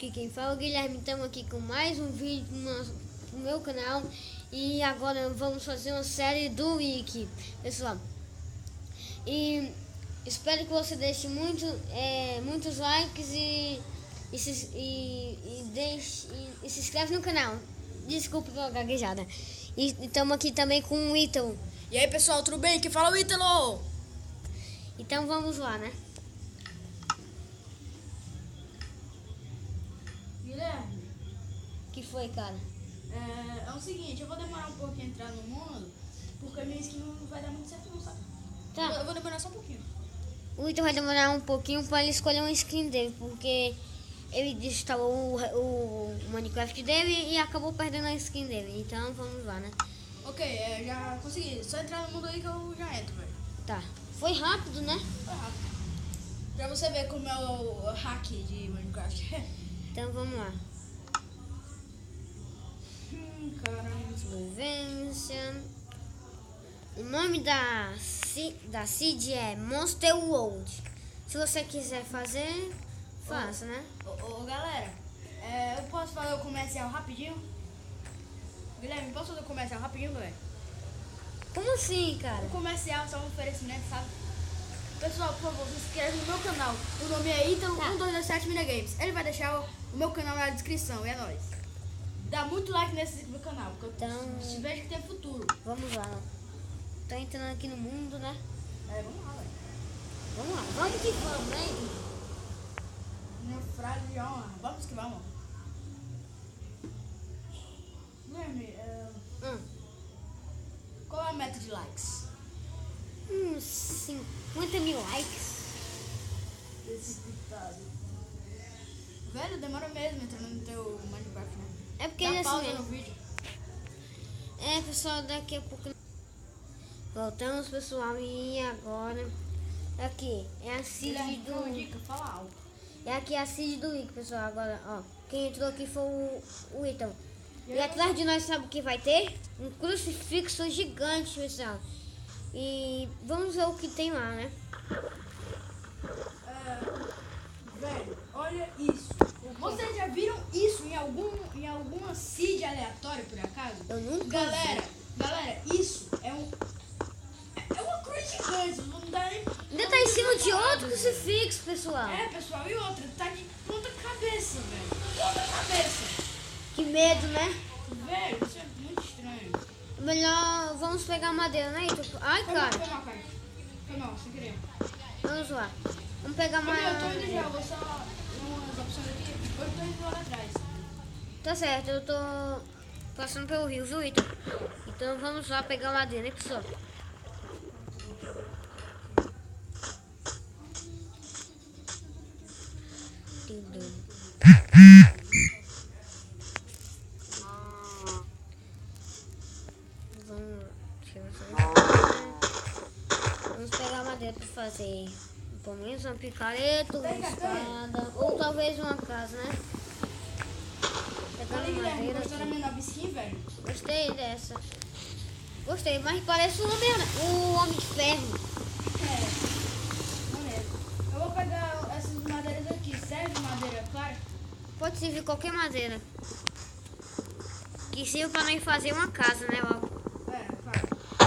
aqui quem fala é o Guilherme. Estamos aqui com mais um vídeo no meu canal. E agora vamos fazer uma série do Wiki, pessoal. E espero que você deixe muitos likes e se inscreve no canal. Desculpa pela gaguejada. E estamos aqui também com o Ítalo. E aí, pessoal, tudo bem? Aqui fala o Ítalo. Então vamos lá, né? Guilherme, Que foi, cara? é o seguinte, eu vou demorar um pouco a entrar no mundo, porque a minha skin não vai dar muito certo não, sabe? Tá. Eu vou demorar só um pouquinho. O Ítalo vai demorar um pouquinho para ele escolher uma skin dele, porque ele desinstalou o Minecraft dele e acabou perdendo a skin dele. Então vamos lá, né? Ok, já consegui. Só entrar no mundo aí que eu já entro, velho. Tá. Foi rápido, né? Foi rápido. Pra você ver como é o hack de Minecraft. Então vamos lá. Caramba. Sobrevivência. O nome da seed é Monster World. Se você quiser fazer, faça, né? Ô, galera, eu posso fazer o comercial rapidinho? Guilherme, posso fazer o comercial rapidinho, galera? Como assim, cara? O comercial só um oferecimento, sabe? Pessoal, por favor, se inscreve no meu canal. O nome é Ítalo1227 Minagames. Ele vai deixar o meu canal na descrição, e é nóis. Dá muito like nesse meu canal, porque Então, eu vejo que tem futuro. vamos lá. Tô entrando aqui no mundo, né? Vamos lá, velho. Vamos lá. Vamos que vamos, né? Minha frase de honra. Vamos que vamos. Guilherme, qual é a meta de likes? 50 mil likes. Precipitado. Velho, demora mesmo entrando no teu Minecraft, né? É porque Dá ele é assim pausa mesmo. no vídeo. É, pessoal, daqui a pouco voltamos, pessoal, e agora aqui é a seed Guilherme, dá uma do dica, fala algo. é aqui a seed do Wiki, pessoal. Agora, ó, quem entrou aqui foi o Ítalo. E atrás de nós, sabe o que vai ter? Um crucifixo gigante, pessoal. E vamos ver o que tem lá, né? Velho, olha isso. Vocês já viram isso em alguma seed aleatória, por acaso? Eu nunca Galera, isso é uma cruz gigante. Não dá nem... Ainda tá em cima de outro crucifixo, pessoal. Pessoal, e outra, tá de ponta cabeça, velho. Ponta cabeça. Que medo, né? Velho, isso é muito estranho. Melhor, vamos pegar madeira, né, Ítalo? Ai, Foi cara. mal, cara. Foi mal, sem querer. Vamos lá. Vamos pegar Eu tô mais. indo já, vou só umas opções aqui. Eu tô indo lá atrás. Tá certo, eu tô passando pelo rio, viu, Ítalo? Então vamos lá pegar madeira, hein, pessoal? Vamos pegar madeira pra fazer pelo menos uma picareta, uma espada, ou talvez uma casa, né? Olha, Pegando Guilherme, madeira gostou da aqui. minha nova skin, velho? Gostei dessa. Gostei, mas parece o Homem de Ferro. Maneiro. Eu vou pegar essas madeiras aqui. Serve madeira clara? Pode servir qualquer madeira. Que sirva pra nós fazer uma casa, né, logo. Claro. É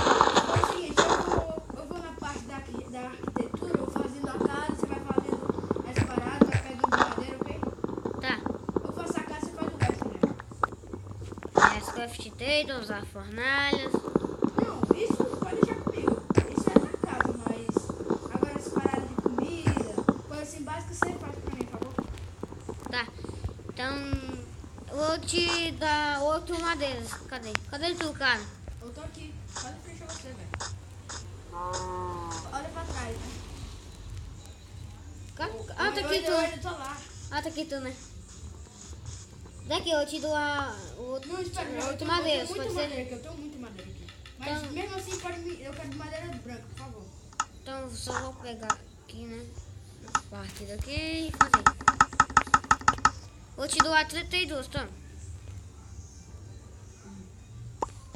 o seguinte, eu vou na parte da arquitetura, eu vou fazendo a casa, você vai fazendo as paradas, vai pegando madeira, ok? Tá. Eu faço a casa, você faz o resto, né? As craft tables, usar fornalhas. Não, isso pode deixar comigo. Isso é na casa, mas agora as paradas de comida, coisa assim básica, você faz pra mim, por favor? Tá. Então, eu vou te dar 8 madeiras. Cadê? Cadê tu, cara? Eu tô aqui, quase frente a você, velho. Olha pra trás, né? Ah, tá aqui Eu tu. ainda tô lá. Ah, tá aqui tu, né? Daqui, eu te dou o outro. Não, espera, eu 8 tenho madeiras, muita pode madeira ser? aqui, eu tenho muita madeira aqui. Mas Então- mesmo assim, eu quero de madeira branca, por favor. Então, só vou pegar aqui, né? Partir daqui e fazer. Vou te doar 32, toma.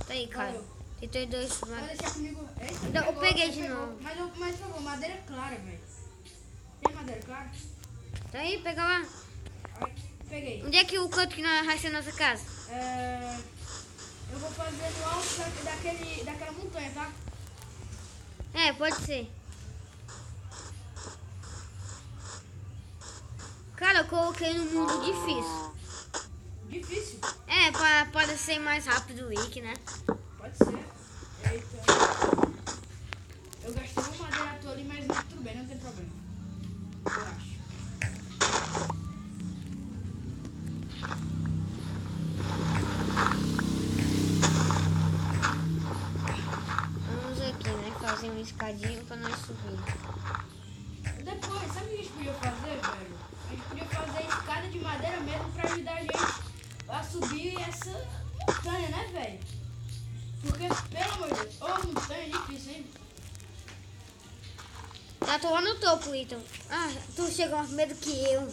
Tá aí, cara. Valeu. 32 Pode madeiras. deixar comigo. Eita, Não, eu pegou, peguei você de pegou. novo. Mas, por favor, madeira clara, velho. Tem madeira clara? Tá aí, pega lá. Ai, peguei. peguei. Onde é que o canto que nós vai ser nossa casa? Eu vou fazer no alto daquela montanha, tá? É, pode ser. Cara, eu coloquei no mundo difícil. Difícil? É, pra parecer mais rápido o Wiki, né? Pode ser. Eita. Eu gastei uma madeira à toa ali, mas tudo bem, não tem problema. Eu acho. Vamos aqui, né? Fazer um escadinho pra nós subir. Depois, sabe o que a gente podia fazer, velho? A gente podia fazer escada de madeira mesmo pra ajudar a gente a subir essa montanha, né, velho? Porque, pelo amor de Deus, montanha é difícil, hein? Já tô lá no topo, então. Ah, tu chegou mais primeiro que eu.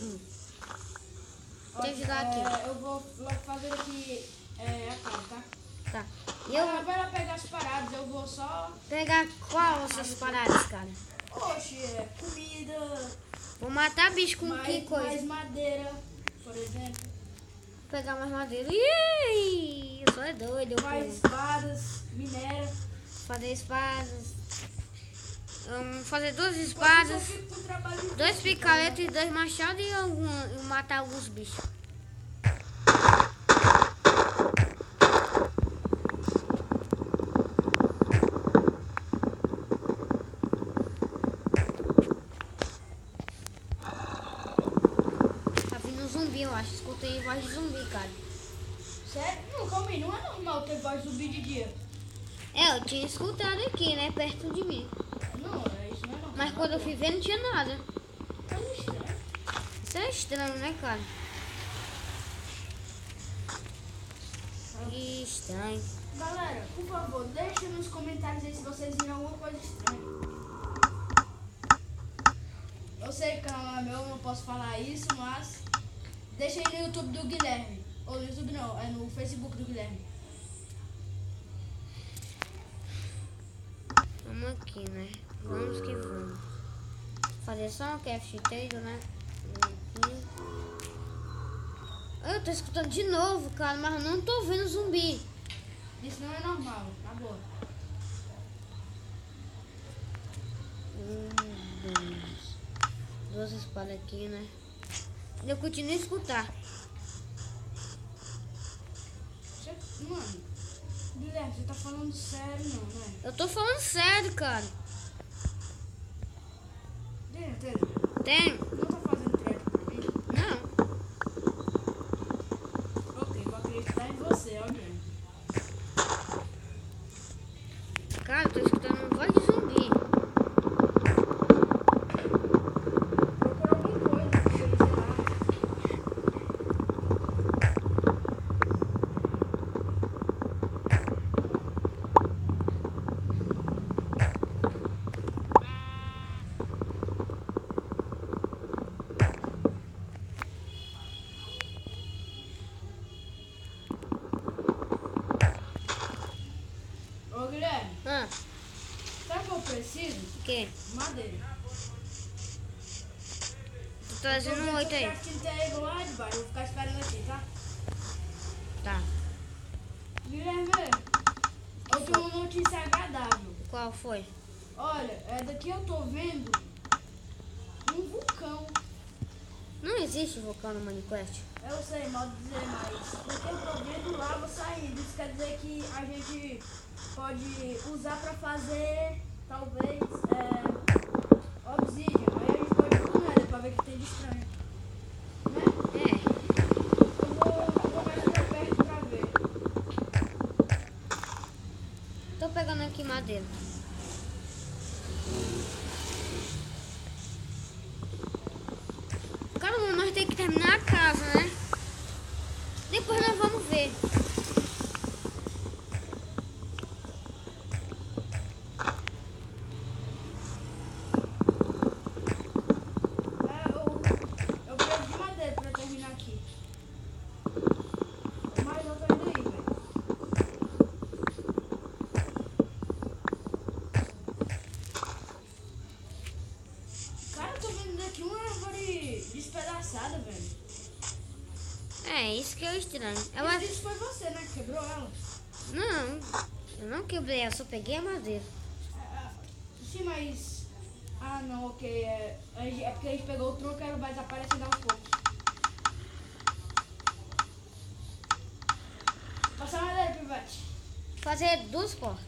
Vou te ajudar aqui. Eu vou fazer aqui a casa, tá? Tá. E eu Vai lá pegar as paradas, eu vou só... pegar qual essas paradas, cara? Oxe, comida... Vou matar bicho com que coisa? Mais madeira, por exemplo. Vou pegar mais madeira. Ih, eu sou doido. Mais espadas, minério. Fazer espadas. Fazer 2 espadas, 2 picaretas, 2 machados e matar alguns bichos. Tá vindo um zumbi, eu acho. Escutei voz de zumbi, cara. Sério? Não, calma aí, não é normal ter voz de zumbi de dia. É, eu tinha escutado aqui, né? Perto de mim. Não, isso não é normal. Mas quando eu fui ver, não tinha nada. É estranho. Isso é estranho, né, cara? Estranho. Galera, por favor, deixa nos comentários aí se vocês viram alguma coisa estranha. Eu sei que o canal é meu, eu não posso falar isso, mas deixa aí no YouTube do Guilherme. Ou no YouTube não, é no Facebook do Guilherme. Vamos aqui, né? Vamos que vamos. Fazer só um craft table, né? Aqui. Eu tô escutando de novo, cara, mas eu não tô vendo zumbi. Isso não é normal, tá bom. 2 espadas aqui, né? Eu continuo a escutar. Mano, Guilherme, você tá falando sério não, né? Eu tô falando sério, cara. Tem certeza? Tenho. Não tá fazendo treta por mim? Não. Ok, vou acreditar em você, ok. Cara, eu tô escutando uma voz de zumbi. Procura alguma coisa, sei lá. Ô Guilherme, Ah, sabe o que eu preciso? o quê? Madeira. Tô trazendo um 8 aí. Tem lá de baixo, eu vou ficar esperando aqui, tá? Tá. Guilherme, eu tenho uma notícia agradável. Qual foi? Olha, daqui eu tô vendo um vulcão. Não existe vulcão no Minecraft. Eu sei, mal dizer, mas daqui eu tô vendo lava saindo. Isso quer dizer que a gente pode usar pra fazer, talvez, obsidian. Aí a gente pode ir com ela pra ver o que tem de estranho. Né? É. Eu vou mais pra perto pra ver. Tô pegando aqui madeira. Cara, nós temos que terminar a casa, né? Depois nós vamos ver. Eu preciso de madeira pra terminar aqui. Mais outra ainda aí, velho. É, isso que é estranho. Mas isso foi você, né? Que quebrou ela. Não, eu não quebrei, eu só peguei a madeira. Sim, mas... Ah, não, ok. É porque a gente pegou o tronco e ela vai desaparecendo aos poucos. Passa a madeira, Pivete. Fazer 2 portas.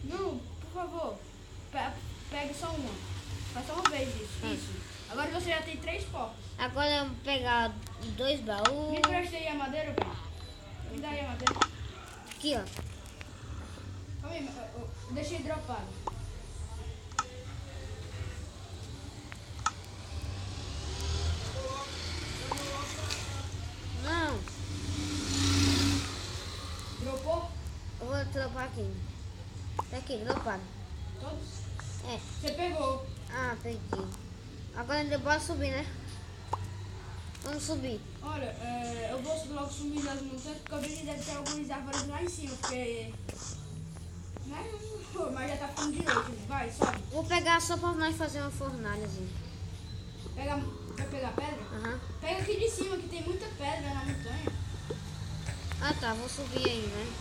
Não, por favor. Pegue só uma. Faz só uma vez isso. Isso. Agora você já tem 3 portas. Agora eu vou pegar 2 baús. Me empresta aí a madeira, velho. Me dá aí a madeira. Aqui, ó. Calma aí, eu deixei dropado. Não, Dropou? eu vou dropar aqui. Tá aqui, dropado. Todos? É. Você pegou. Ah, peguei. Agora ainda bora subir, né? Vamos subir. Olha, eu vou logo subir nas montanhas porque eu vi que deve ter algumas árvores lá em cima, porque... Mas já tá ficando de noite. Vai, sobe. Vou pegar só pra nós fazer uma fornalhazinha. Vai pegar pedra? Aham. Pega aqui de cima, que tem muita pedra na montanha. Ah tá, vou subir aí, né?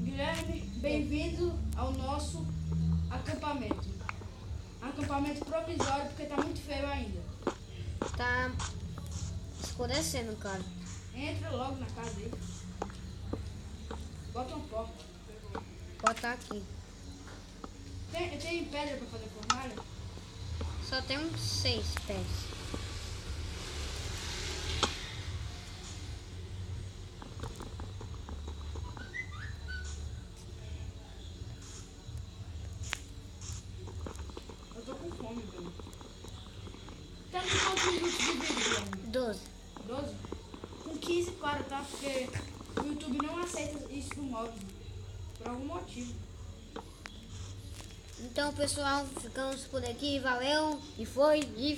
Guilherme, bem-vindo ao nosso acampamento. Acampamento provisório, porque tá muito feio ainda. Tá escurecendo, cara. Entra logo na casa aí. Bota uma porta. Botar aqui. Tem pedra pra fazer fornalha? Só tem uns 6 pés. Eu tô com fome, velho. Tá com quantos minutos de vídeo, Guilherme? 12. 12? Com 15 para, tá? Porque o YouTube não aceita isso no modo. Por algum motivo. Então, pessoal, ficamos por aqui. Valeu. E foi. E